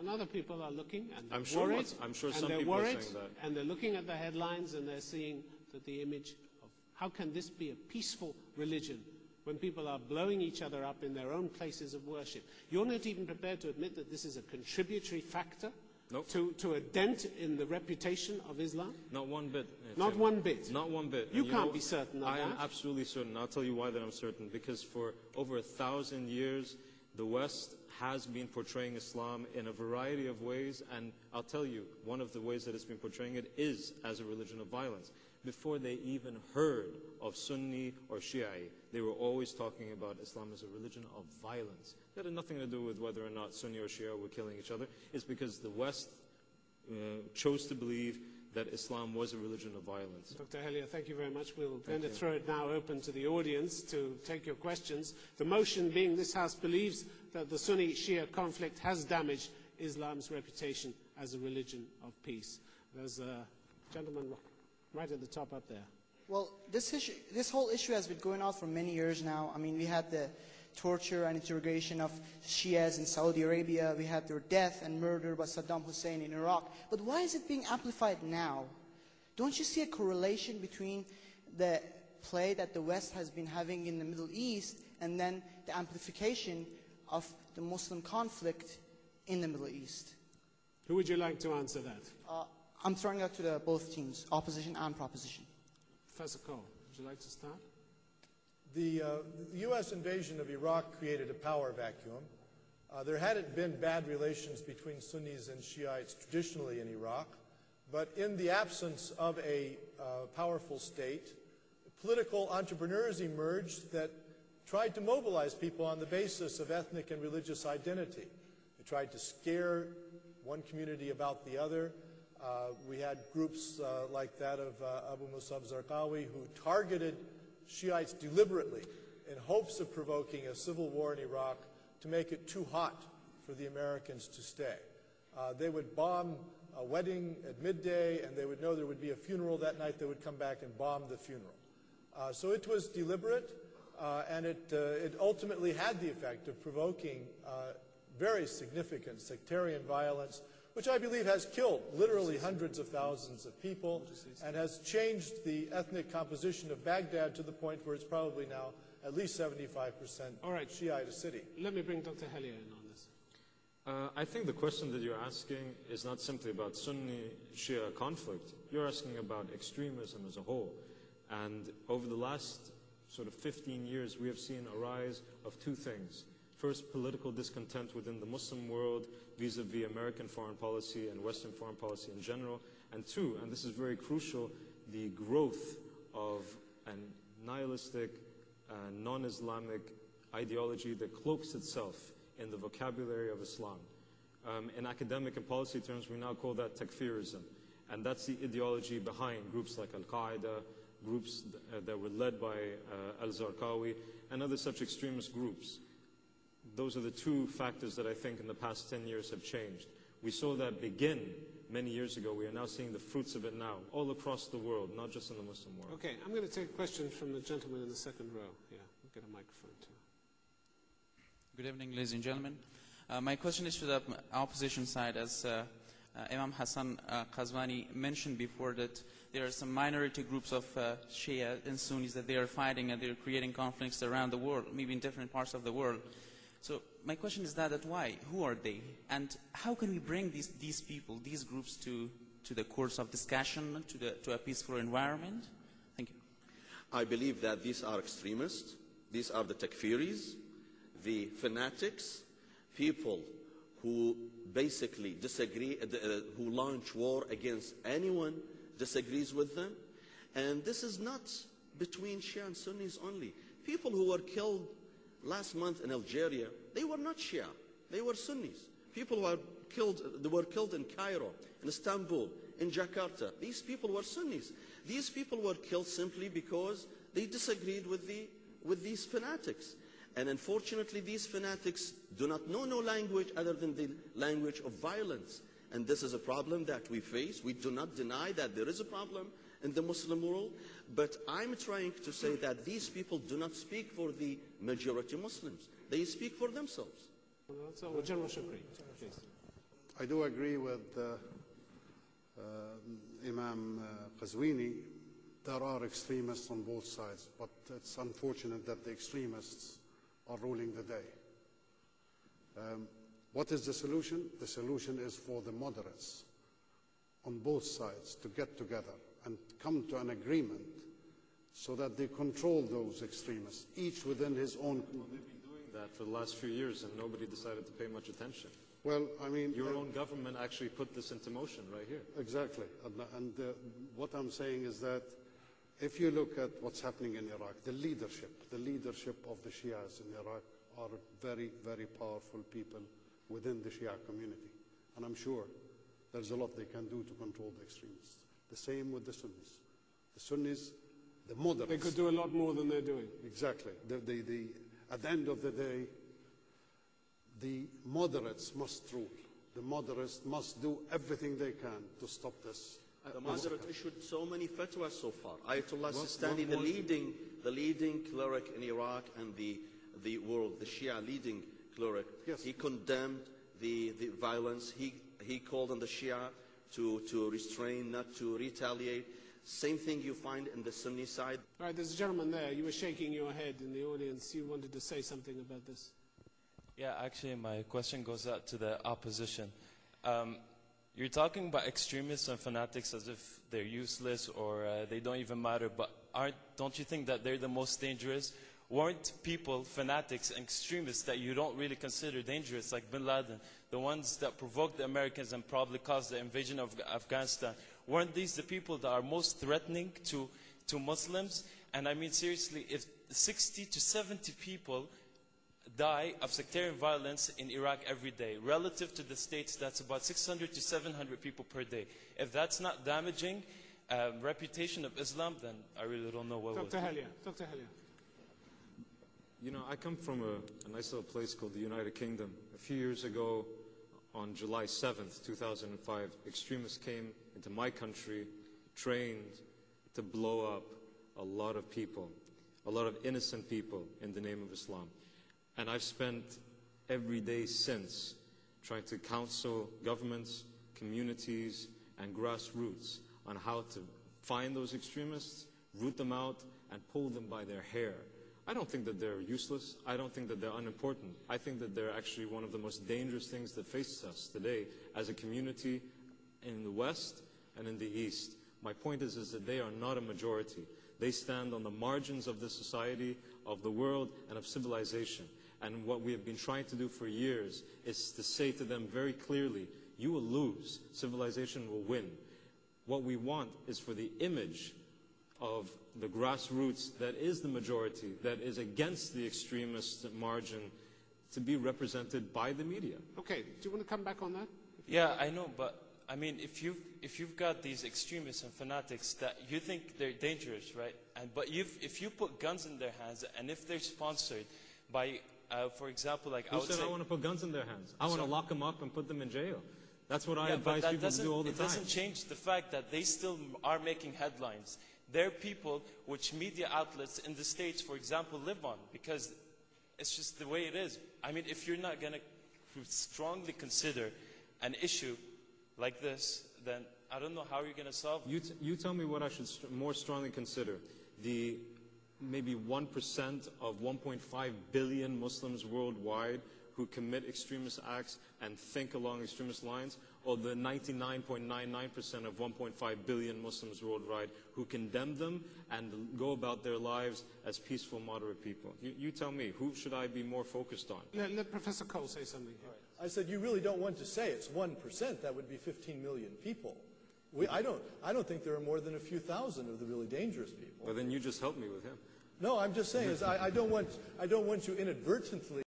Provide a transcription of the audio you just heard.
and other people are looking and they're I'm sure worried. I'm sure and some they're people worried, are saying that. and they're looking at the headlines and they're seeing that the image of how can this be a peaceful religion when people are blowing each other up in their own places of worship. You're not even prepared to admit that this is a contributory factor Nope. to a dent in the reputation of Islam? Not one bit. Not one bit? Not one bit. You can't be certain of I am that. absolutely certain. I'll tell you why that I'm certain. Because for over 1,000 years, the West has been portraying Islam in a variety of ways, and I'll tell you, one of the ways that it's been portraying it is as a religion of violence. Before they even heard of Sunni or Shia, they were always talking about Islam as a religion of violence. That had nothing to do with whether or not Sunni or Shia were killing each other. It's because the West chose to believe that Islam was a religion of violence. Dr. Helia, thank you very much. We're going to throw it now open to the audience to take your questions. The motion being this House believes that the Sunni-Shia conflict has damaged Islam's reputation as a religion of peace. There's a gentleman right at the top up there. Well, this whole issue has been going on for many years now. I mean, we had the torture and interrogation of Shias in Saudi Arabia. We had their death and murder by Saddam Hussein in Iraq. But why is it being amplified now? Don't you see a correlation between the play that the West has been having in the Middle East and then the amplification of the Muslim conflict in the Middle East? Who would you like to answer that? I'm throwing out to both teams, opposition and proposition. Professor Cole, would you like to start? The U.S. invasion of Iraq created a power vacuum. There hadn't been bad relations between Sunnis and Shiites traditionally in Iraq, but in the absence of a powerful state, political entrepreneurs emerged that tried to mobilize people on the basis of ethnic and religious identity. They tried to scare one community about the other. We had groups like that of Abu Musab Zarqawi who targeted Shiites deliberately in hopes of provoking a civil war in Iraq to make it too hot for the Americans to stay. They would bomb a wedding at midday, and they would know there would be a funeral that night. They would come back and bomb the funeral. So it was deliberate, and it ultimately had the effect of provoking very significant sectarian violence, which I believe has killed literally hundreds of thousands of people and has changed the ethnic composition of Baghdad to the point where it's probably now at least 75% Shiite a city. Let me bring Dr. Helia in on this. I think the question that you're asking is not simply about Sunni-Shia conflict. You're asking about extremism as a whole. And over the last sort of 15 years, we have seen a rise of two things. First, political discontent within the Muslim world vis-a-vis American foreign policy and Western foreign policy in general. And two, and this is very crucial, the growth of a nihilistic, non-Islamic ideology that cloaks itself in the vocabulary of Islam. In academic and policy terms, we now call that takfirism. And that's the ideology behind groups like Al-Qaeda, groups that were led by al-Zarqawi, and other such extremist groups. Those are the two factors that I think in the past 10 years have changed. We saw that begin many years ago. We are now seeing the fruits of it now, all across the world, not just in the Muslim world. Okay, I'm going to take a question from the gentleman in the second row. Yeah, we'll get a microphone too. Good evening, ladies and gentlemen. My question is to the opposition side. As Imam Hassan Qazwani mentioned before, that there are some minority groups of Shia and Sunnis that they are fighting and they're creating conflicts around the world, maybe in different parts of the world. So my question is that why? Who are they? And how can we bring these people, these groups to the course of discussion, to a peaceful environment? Thank you. I believe that these are extremists. These are the takfiris, the fanatics, people who basically disagree, who launch war against anyone disagrees with them. And this is not between Shia and Sunnis only. People who were killed last month in Algeria, they were not Shia, they were Sunnis. People who were killed in Cairo, in Istanbul, in Jakarta. These people were Sunnis. These people were killed simply because they disagreed with these fanatics. And unfortunately, these fanatics do not know no language other than the language of violence. And this is a problem that we face. We do not deny that there is a problem in the Muslim world, but I'm trying to say that these people do not speak for the majority Muslims. They speak for themselves. So, General Shukri, please. I do agree with Imam Qazwini. There are extremists on both sides, but it's unfortunate that the extremists are ruling the day. What is the solution? The solution is for the moderates on both sides to get together and come to an agreement so that they control those extremists, each within his own. Well, they've been doing that for the last few years, and nobody decided to pay much attention. Well, I mean, your own government actually put this into motion right here. Exactly. And what I'm saying is that if you look at what's happening in Iraq, the leadership of the Shias in Iraq are very, very powerful people within the Shia community. And I'm sure there's a lot they can do to control the extremists. The same with the Sunnis. The Sunnis, the moderates. They could do a lot more than they're doing. Exactly. At the end of the day, the moderates must rule. The moderates must do everything they can to stop this. The moderate issued so many fatwas so far. Ayatollah Sistani, the leading cleric in Iraq and the world, the Shia leading cleric, yes. He condemned the violence. He called on the Shia to restrain, not to retaliate. Same thing you find in the Sunni side. All right, there's a gentleman there. You were shaking your head in the audience. You wanted to say something about this. Yeah, actually, my question goes out to the opposition. You're talking about extremists and fanatics as if they're useless or they don't even matter, but don't you think that they're the most dangerous? Weren't people, fanatics and extremists that you don't really consider dangerous, like bin Laden, the ones that provoked the Americans and probably caused the invasion of Afghanistan, weren't these the people that are most threatening to Muslims? And I mean, seriously, if 60 to 70 people die of sectarian violence in Iraq every day. Relative to the States, that's about 600 to 700 people per day. If that's not damaging reputation of Islam, then I really don't know what will. Dr. Halia. You know, I come from a nice little place called the United Kingdom. A few years ago, on July 7th, 2005, extremists came into my country, trained to blow up a lot of people, a lot of innocent people in the name of Islam. And I've spent every day since trying to counsel governments, communities, and grassroots on how to find those extremists, root them out, and pull them by their hair. I don't think that they're useless. I don't think that they're unimportant. I think that they're actually one of the most dangerous things that faces us today as a community in the West and in the East. My point is that they are not a majority. They stand on the margins of this society, of the world, and of civilization. And what we have been trying to do for years is to say to them very clearly, you will lose, civilization will win. What we want is for the image of the grassroots that is the majority, that is against the extremist margin, to be represented by the media. Okay, do you want to come back on that? Yeah, I know, but I mean, if you've got these extremists and fanatics that you think they're dangerous, right? But if you put guns in their hands, and if they're sponsored by, for example, like Who said I want to put guns in their hands? I want to lock them up and put them in jail. That's what I advise people to do all the time. It doesn't change the fact that they still are making headlines. They're people which media outlets in the States, for example, live on, because it's just the way it is. I mean, if you're not going to strongly consider an issue like this, then I don't know how you're going to solve it. You tell me what I should more strongly consider. The maybe 1% of 1.5 billion Muslims worldwide who commit extremist acts and think along extremist lines, or the 99.99% of 1.5 billion Muslims worldwide who condemn them and go about their lives as peaceful, moderate people. You tell me, who should I be more focused on? Let Professor Cole say something. I said, you really don't want to say it's 1%. That would be 15 million people. I don't think there are more than a few thousand of the really dangerous people. Well, then you just helped me with him. No, I'm just saying is I don't want you inadvertently